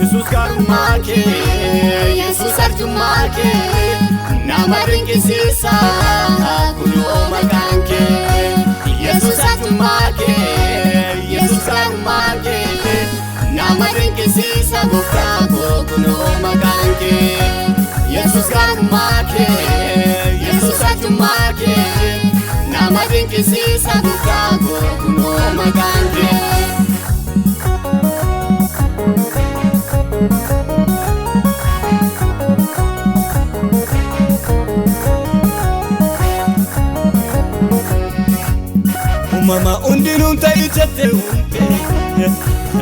Yesus karummaa kee Yesus arjummaa kee nama dinqisiisa kunoo maqaan kee Yesus arjummaa kee Yesus karummaa kee nama dinqisiisa gooftaa koo kunoo maqaan kee Yesus karummaa kee Yesus arjummaa kee nama dinqisiisa gooftaa koo kunoo maqaan kee Mama undinun ta'i jette unte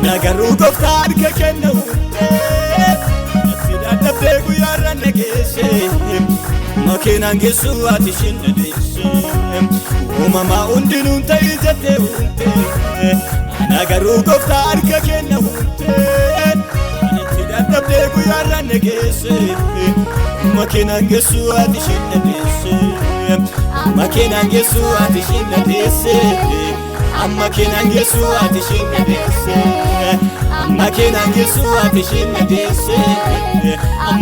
Nagaruu gooftaa harka kenna unte Ati dadhabdee guyyaarra nageesse Makiinaan geessu ati shinna deesse Mama undinun ta'i jette unte Nagaruu gooftaa harka kenna unte Ati dadhabdee guyyaarra nageesse Makiinaan geessu ati shinna deesse Makiinaan geessu ati shinna deesse Makiinaan geessu ati shinna deesse Makiinaan geessu ati shinna deesse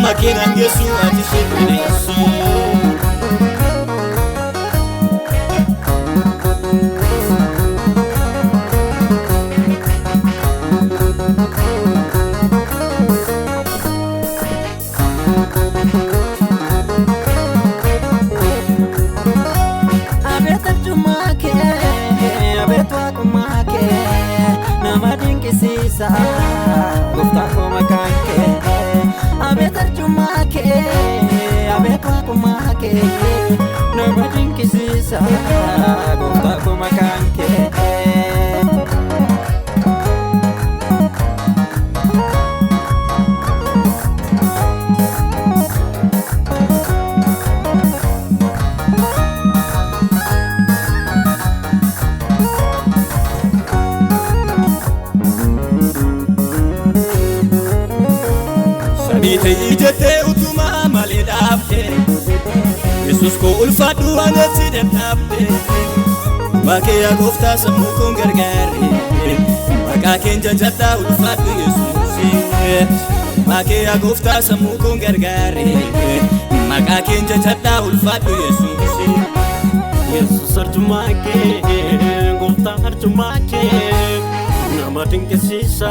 Makiinaan geessu ati shinna deesse Gooftaa koo maqaan kee Abeet arjummaa kee Abeet waaqummaa kee nama dinqisiisa Gooftaa koo maqaan kee Ta'ii jettee utumaa malee dhaabde Yesus koo ulfaadhu anatti dadhabde Waaqee yaa gooftaa sammuu koon gargaare Maqaa keen jajadhaa ulfaadhu Yesuus Waaqee yaa gooftaa sammuu koon gargaare Maqaa keen jajadhaa ulfaadhu Yesuus Yesus arjummaa kee gooftaa arjummaa kee nama dinqisiisa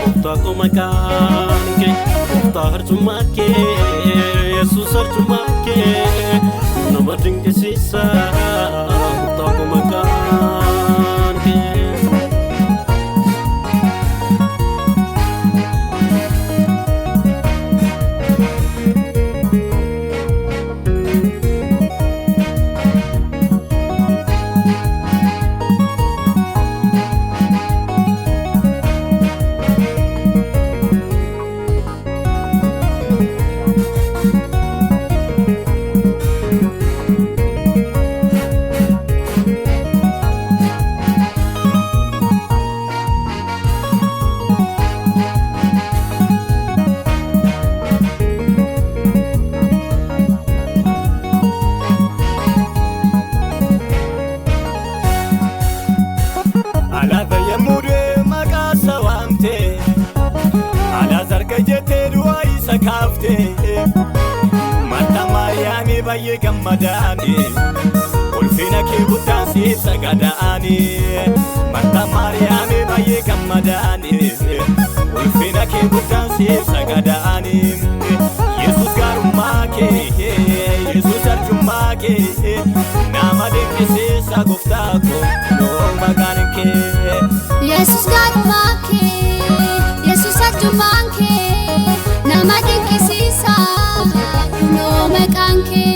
gooftaa koo maqaan kee Gooftaa arjummaa kee Yesus arjummaa kee nama dinqisiisa gooftaa koo maqaan kee Marta Maariyaamii baay'ee gammadaani ulfina kee guddaan siif sagadaani Marta Maariyaamii baay'ee gammadaani ulfina kee guddaan siif sagadaani Yesus gaarummaa kee Yesus arjummaa kee nama dinqisiisa gooftaa koo kunoo maqaan kee Yesus gaarummaa kee Yesus arjummaa kee nama dinqisiisa kunoo maqaan kee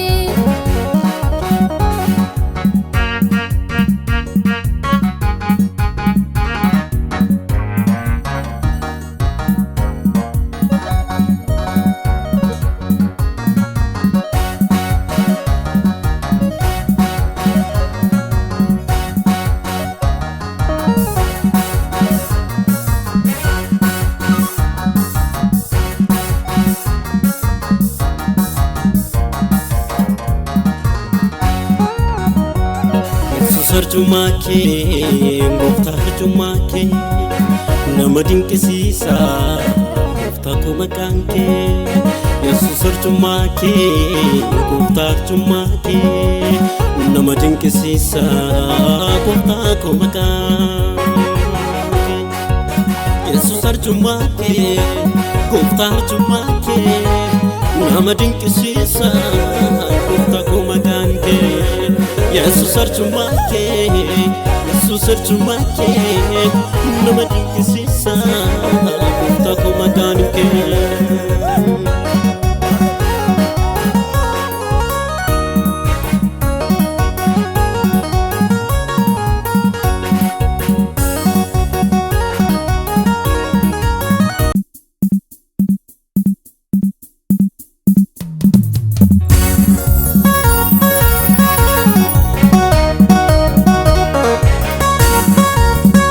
arjummaa kee gooftaa arjummaa kee nama dinqisiisa gooftaa koo maqaan kee Yesuus arjummaa kee gooftaa arjummaa kee nama dinqisiisa gooftaa koo maqaan kee Yesuus arjummaa kee gooftaa arjummaa kee nama dinqisiisa gooftaa koo maqaan kee Yesuus arjummaa kee Yesuus arjummaa kee nama dinqisiisa gooftaa koo maqaan kee